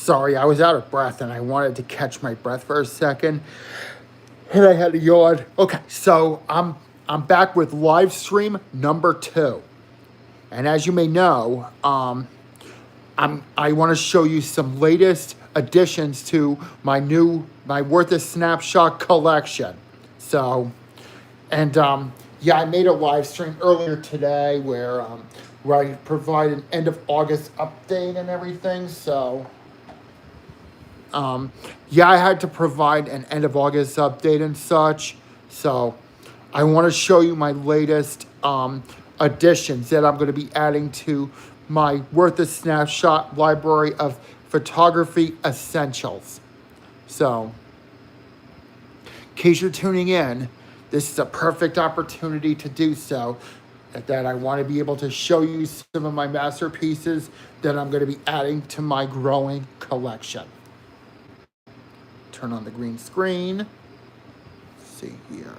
Sorry, I was out of breath and I wanted to catch my breath for a second. And I had to yawn. Okay, so I'm back with live stream number 2. And as you may know, I want to show you some latest additions to my Worth a Snapshot collection. So, and yeah, I made a live stream earlier today where I provide an end of August update and everything. So, yeah, I had to provide an end of August update and such. So, I want to show you my latest additions that I'm going to be adding to my Worth a Snapshot library of photography essentials. So, in case you're tuning in, this is a perfect opportunity to do so. That I want to be able to show you some of my masterpieces that I'm going to be adding to my growing collection. Turn on the green screen. Let's see here.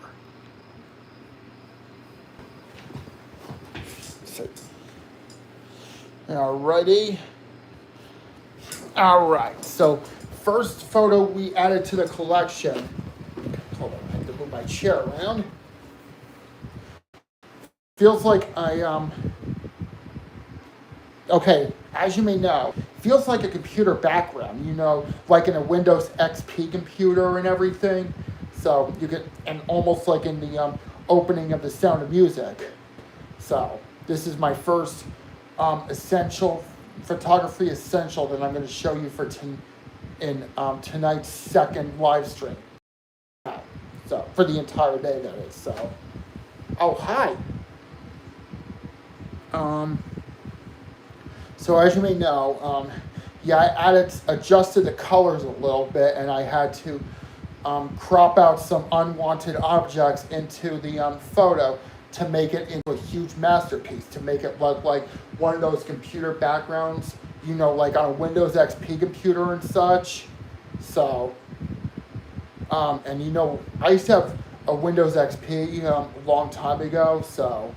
Alrighty. Alright, so first photo we added to the collection. Hold on, I have to move my chair around. Feels like okay, as you may know, feels like a computer background, you know, like in a Windows XP computer and everything. So you get, and almost like in the opening of The Sound of Music. So this is my first photography essential that I'm going to show you for tonight's second live stream. So for the entire day, that is. So, oh hi. So as you may know, yeah, I adjusted the colors a little bit, and I had to crop out some unwanted objects into the photo to make it into a huge masterpiece, to make it look like one of those computer backgrounds, you know, like on a Windows XP computer and such. So, and you know, I used to have a Windows XP a long time ago, so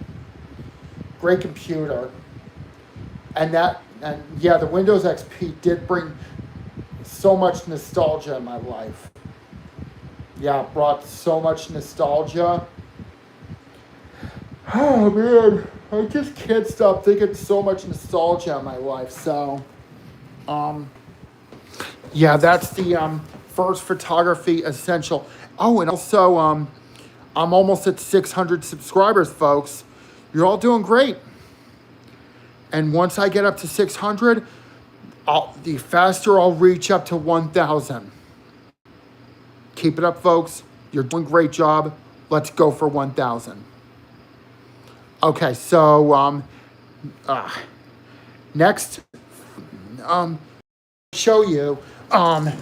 great computer. And yeah, the Windows XP did bring so much nostalgia in my life. Yeah, it brought so much nostalgia. Oh man, I just can't stop thinking so much nostalgia in my life. So, yeah, that's the first photography essential. Oh, and also, I'm almost at 600 subscribers, folks. You're all doing great. And once I get up to 600, the faster I'll reach up to 1,000. Keep it up, folks. You're doing a great job. Let's go for 1,000. Okay, so next, show you. Oh,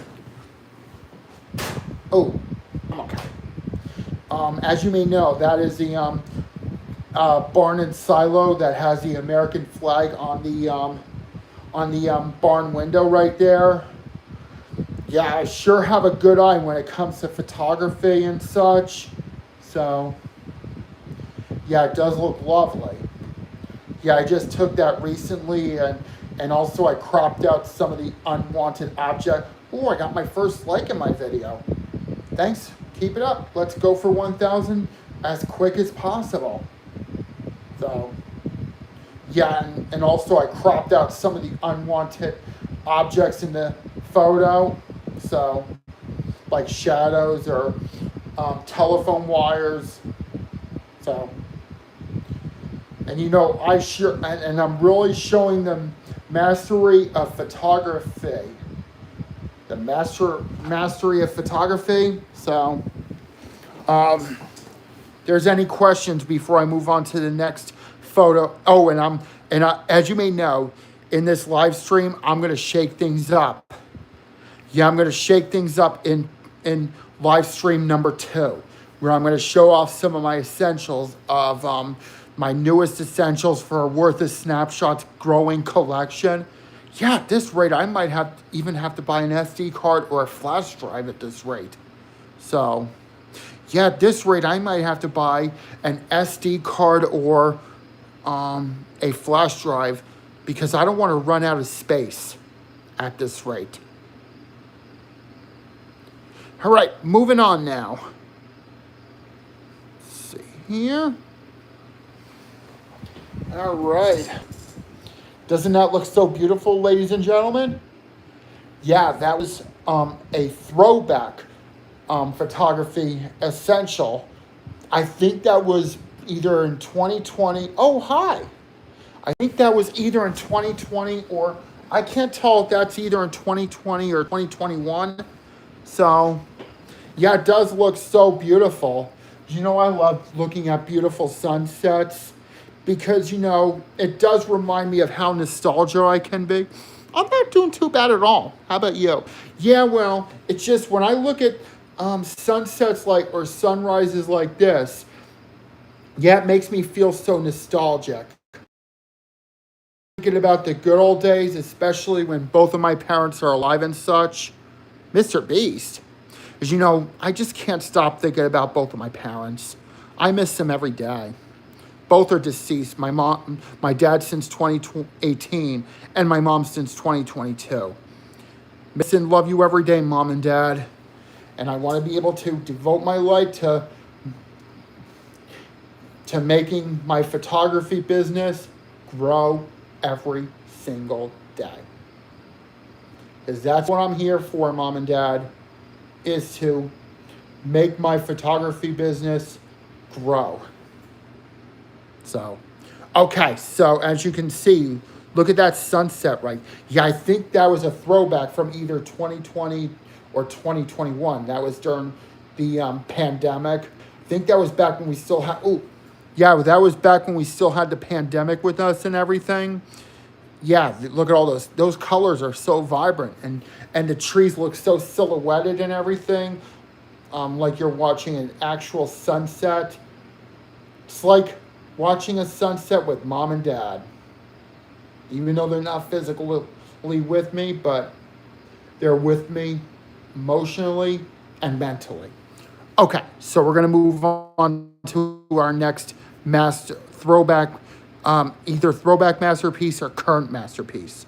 I'm okay. As you may know, that is the barn and silo that has the American flag on the barn window right there. Yeah, I sure have a good eye when it comes to photography and such. So, yeah, it does look lovely. Yeah, I just took that recently, and also I cropped out some of the unwanted objects. Oh, I got my first like in my video. Thanks. Keep it up. Let's go for 1,000 as quick as possible. So, yeah, and also I cropped out some of the unwanted objects in the photo. So, like shadows or telephone wires. So, and you know, and I'm really showing them mastery of photography. The mastery of photography. So, there's any questions before I move on to the next photo. Oh, and as you may know, in this live stream, I'm going to shake things up. Yeah, I'm going to shake things up in live stream number 2, where I'm going to show off some of my essentials of my newest essentials for Worth a Snapshot's growing collection. Yeah, at this rate, I might even have to buy an SD card or a flash drive at this rate. So, yeah, at this rate, I might have to buy an SD card or a flash drive because I don't want to run out of space at this rate. All right, moving on now. Let's see here. All right. Doesn't that look so beautiful, ladies and gentlemen? Yeah, that was a throwback photography essential. I think that was either in 2020. Oh, hi. I think that was either in 2020 or I can't tell if that's either in 2020 or 2021. So, yeah, it does look so beautiful. You know, I love looking at beautiful sunsets because, you know, it does remind me of how nostalgic I can be. I'm not doing too bad at all. How about you? Yeah, well, it's just when I look at sunsets like or sunrises like this, yeah, it makes me feel so nostalgic. Thinking about the good old days, especially when both of my parents are alive and such. Mr. Beast. As you know, I just can't stop thinking about both of my parents. I miss them every day. Both are deceased. My dad since 2018, and my mom since 2022. Miss and love you every day, Mom and Dad. And I want to be able to devote my life to making my photography business grow every single day. Because that's what I'm here for, Mom and Dad, is to make my photography business grow. So, okay, so as you can see, look at that sunset, right? Yeah, I think that was a throwback from either 2020 or 2021. That was during the pandemic. I think that was back when we still had, that was back when we still had the pandemic with us and everything. Yeah, look at all those colors are so vibrant and the trees look so silhouetted and everything. Like you're watching an actual sunset. It's like watching a sunset with Mom and Dad. Even though they're not physically with me, but they're with me emotionally and mentally. Okay, so we're gonna move on to our next throwback, either throwback masterpiece or current masterpiece.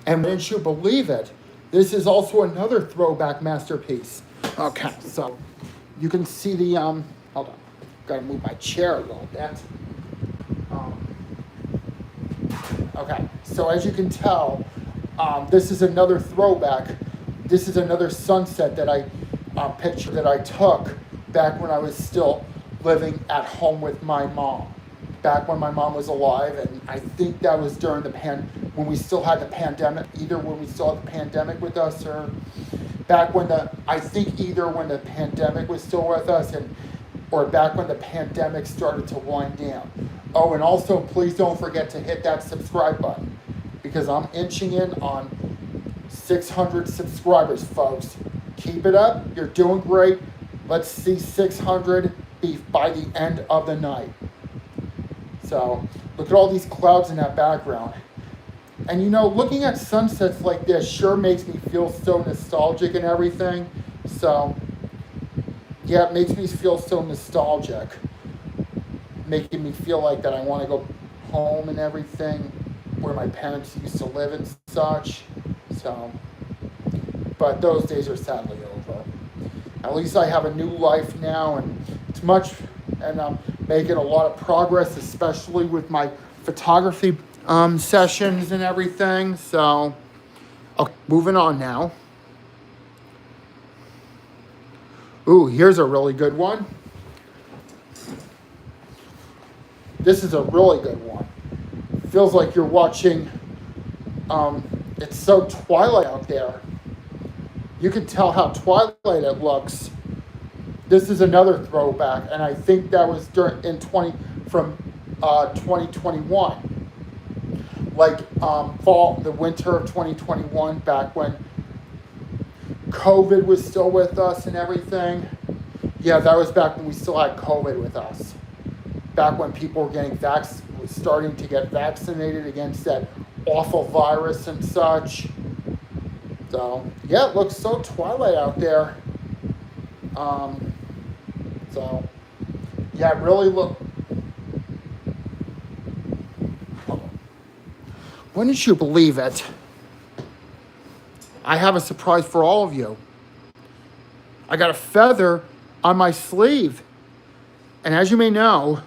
And wouldn't you believe it, this is also another throwback masterpiece. Okay, so you can see the, hold on, gotta move my chair a little bit. Okay, so as you can tell, this is another throwback. This is another sunset that picture that I took back when I was still living at home with my mom. Back when my mom was alive, and I think that was during when we still had the pandemic, either when we still had the pandemic with us or back when either when the pandemic was still with us or back when the pandemic started to wind down. Oh, and also please don't forget to hit that subscribe button because I'm inching in on 600 subscribers, folks. Keep it up. You're doing great. Let's see 600 by the end of the night. So look at all these clouds in that background. And you know, looking at sunsets like this sure makes me feel so nostalgic and everything. So yeah, it makes me feel so nostalgic. Making me feel like that I want to go home and everything, where my parents used to live and such. So, but those days are sadly over. At least I have a new life now, and I'm making a lot of progress, especially with my photography sessions and everything. So, okay, moving on now. Ooh, here's a really good one. This is a really good one. Feels like you're watching, it's so twilight out there. You can tell how twilight it looks. This is another throwback, and I think that was from 2021. Like the winter of 2021, back when COVID was still with us and everything. Yeah, that was back when we still had COVID with us. Back when people were starting to get vaccinated against that awful virus and such. So, yeah, it looks so twilight out there. So, yeah, it really wouldn't you believe it? I have a surprise for all of you. I got a feather on my sleeve. And as you may know,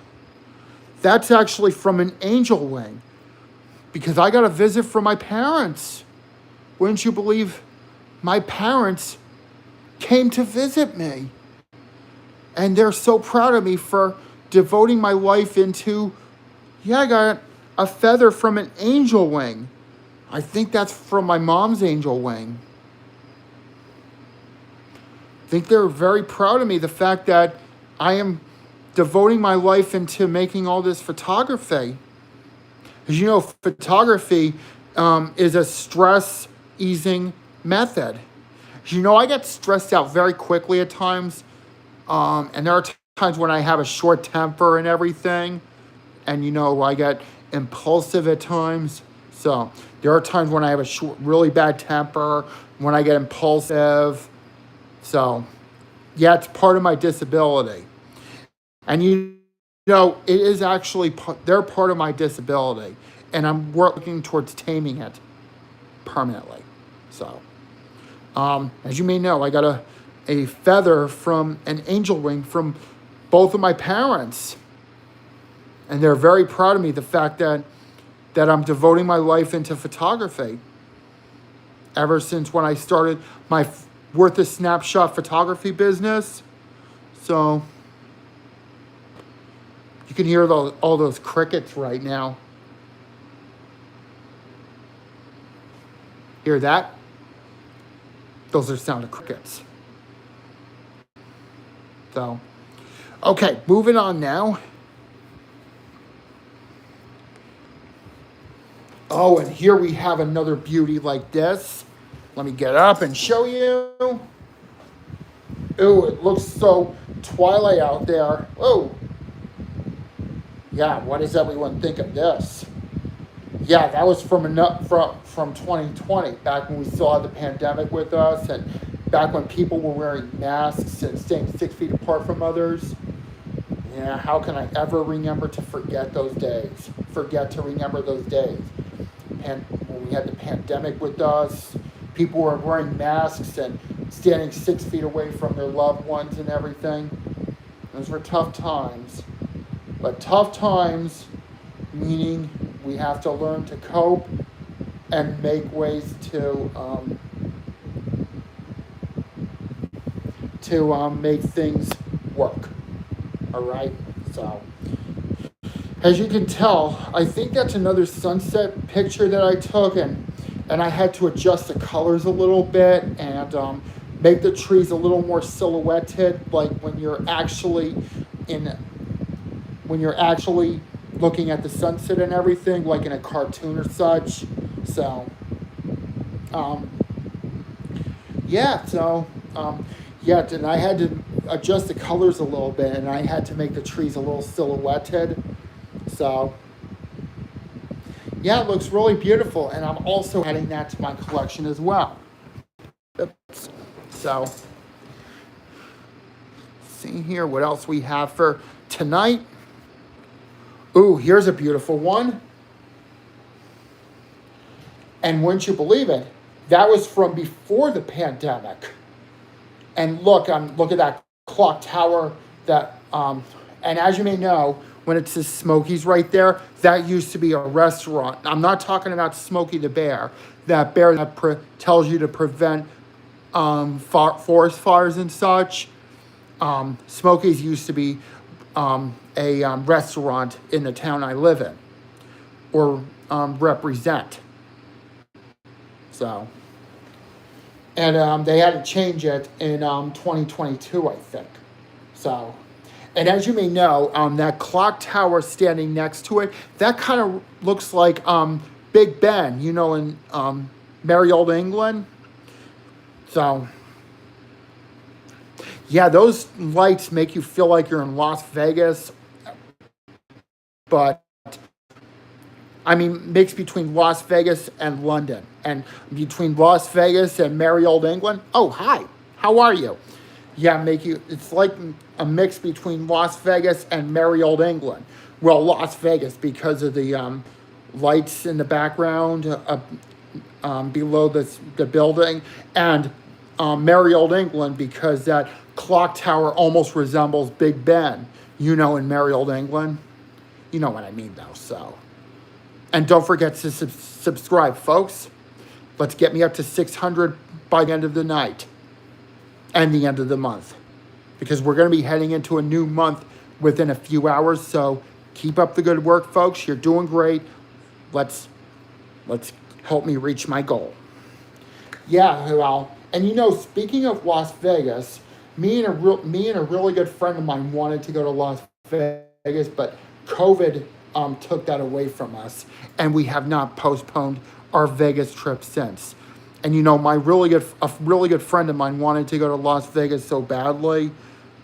that's actually from an angel wing, because I got a visit from my parents. Wouldn't you believe my parents came to visit me? And they're so proud of me for devoting my life into, I got a feather from an angel wing. I think that's from my mom's angel wing. I think they're very proud of me, the fact that I am devoting my life into making all this photography. As you know, photography is a stress easing method. As you know, I get stressed out very quickly at times. And there are times when I have a short temper and everything. And I get impulsive at times. So there are times when I have a really bad temper, when I get impulsive. So, it's part of my disability. And it is actually, they're part of my disability. And I'm working towards taming it permanently. So, as you may know, I got a feather from an angel wing from both of my parents. And they're very proud of me, the fact that I'm devoting my life into photography. Ever since when I started my Worth a Snapshot photography business. So you can hear all those crickets right now. Hear that? Those are the sound of crickets. So, okay, moving on now. Oh, and here we have another beauty like this. Let me get up and show you. Ooh, it looks so twilight out there. Oh. Yeah, what does everyone think of this? Yeah, that was from 2020, back when we still had the pandemic with us, and back when people were wearing masks and staying 6 feet apart from others. Yeah, how can I ever remember to forget those days? Forget to remember those days. And when we had the pandemic with us, people were wearing masks and standing 6 feet away from their loved ones and everything. Those were tough times. But tough times, meaning we have to learn to cope and make ways to make things work. All right? So, as you can tell, I think that's another sunset picture that I took, and I had to adjust the colors a little bit and make the trees a little more silhouetted, like when you're actually looking at the sunset and everything, like in a cartoon or such. So, and I had to adjust the colors a little bit, and I had to make the trees a little silhouetted. So, it looks really beautiful, and I'm also adding that to my collection as well. Oops. So, see here what else we have for tonight. Ooh, here's a beautiful one. And wouldn't you believe it, that was from before the pandemic. And look at that clock tower that, and as you may know, when it says Smokey's right there, that used to be a restaurant. I'm not talking about Smokey the Bear, that bear that tells you to prevent forest fires and such. Smokey's used to be a restaurant in the town I live in, or represent. So, and they had to change it in 2022, I think. So, and as you may know, that clock tower standing next to it, that kind of looks like Big Ben, in merry old England. So, those lights make you feel like you're in Las Vegas, but I mean, mixed between Las Vegas and London, and between Las Vegas and merry old England. Oh, hi, how are you? It's like a mix between Las Vegas and merry old England. Well, Las Vegas, because of the lights in the background, below the building, and Merry Old England, because that clock tower almost resembles Big Ben. You know, in Merry Old England. You know what I mean, though. So, and don't forget to subscribe, folks. Let's get me up to 600 by the end of the night and the end of the month, because we're going to be heading into a new month within a few hours. So keep up the good work, folks. You're doing great. Let's help me reach my goal. Yeah, well, and you know, speaking of Las Vegas, me and a really good friend of mine wanted to go to Las Vegas, but COVID took that away from us, and we have not postponed our Vegas trip since. And you know, a really good friend of mine wanted to go to Las Vegas so badly,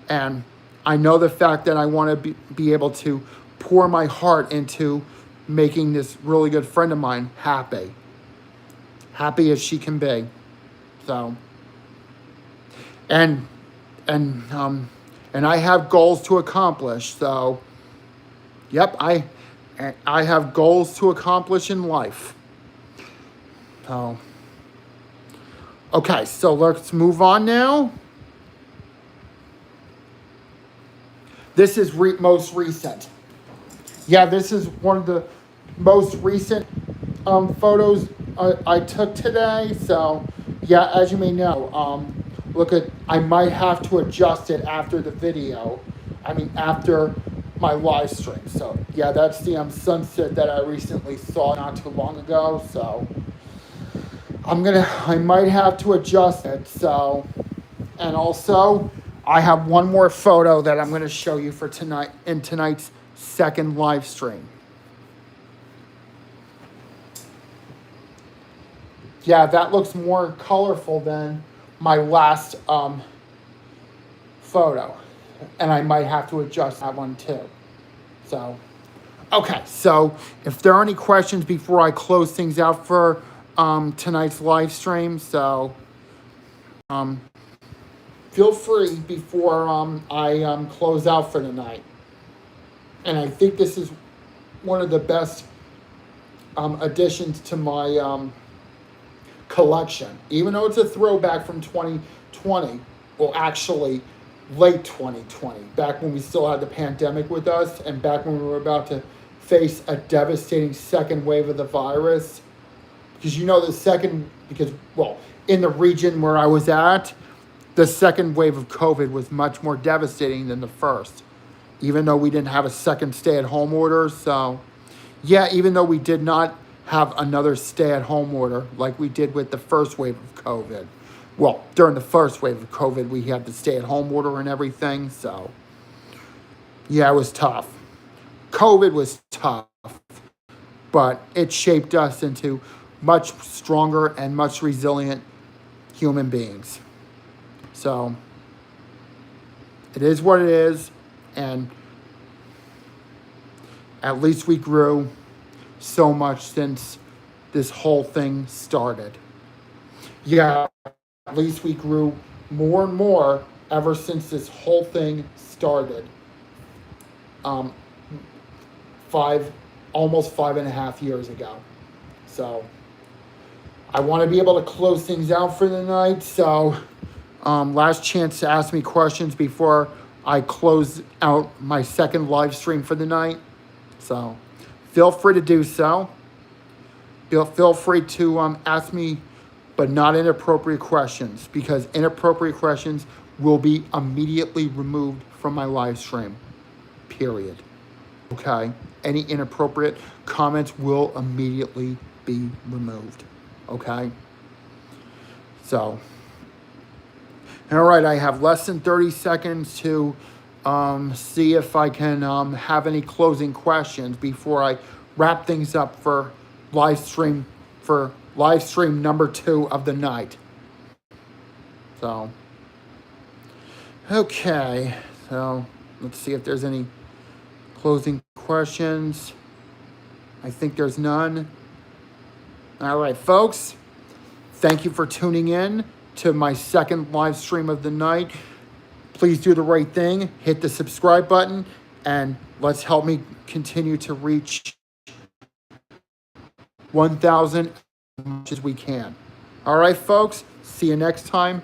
and I know the fact that I want to be able to pour my heart into making this really good friend of mine happy as she can be. So, and I have goals to accomplish. So, yep, I have goals to accomplish in life. So, okay, so let's move on now. This is most recent. Yeah, this is one of the most recent photos I took today. So, yeah, as you may know, I might have to adjust it after the video. After my live stream. So, yeah, that's the sunset that I recently saw not too long ago. So, I might have to adjust it. So, and also, I have one more photo that I'm going to show you for tonight in tonight's second live stream. Yeah, that looks more colorful than my last photo. And I might have to adjust that one too. So, okay. So, if there are any questions before I close things out for tonight's live stream, so feel free before I close out for tonight. And I think this is one of the best additions to my collection. Even though it's a throwback from 2020, well, actually, late 2020, back when we still had the pandemic with us, and back when we were about to face a devastating second wave of the virus. Because you know in the region where I was at, the second wave of COVID was much more devastating than the first, even though we didn't have a second stay-at-home order. So, yeah, even though we did not have another stay-at-home order like we did with the first wave of COVID. Well, during the first wave of COVID, we had the stay-at-home order and everything. So, yeah, it was tough. COVID was tough, but it shaped us into much stronger and much resilient human beings. So, it is what it is, and at least we grew so much since this whole thing started. Yeah, at least we grew more and more ever since this whole thing started. Almost 5.5 years ago. So, I want to be able to close things out for the night. So, last chance to ask me questions before I close out my second live stream for the night. So, feel free to do so. Feel free to ask me, but not inappropriate questions, because inappropriate questions will be immediately removed from my live stream. Period. Okay? Any inappropriate comments will immediately be removed. Okay? So, all right, I have less than 30 seconds to see if I can have any closing questions before I wrap things up for live stream number 2 of the night. So, okay. So, let's see if there's any closing questions. I think there's none. All right, folks. Thank you for tuning in to my second live stream of the night. Please do the right thing. Hit the subscribe button, and let's help me continue to reach 1,000 much as we can. All right, folks, see you next time.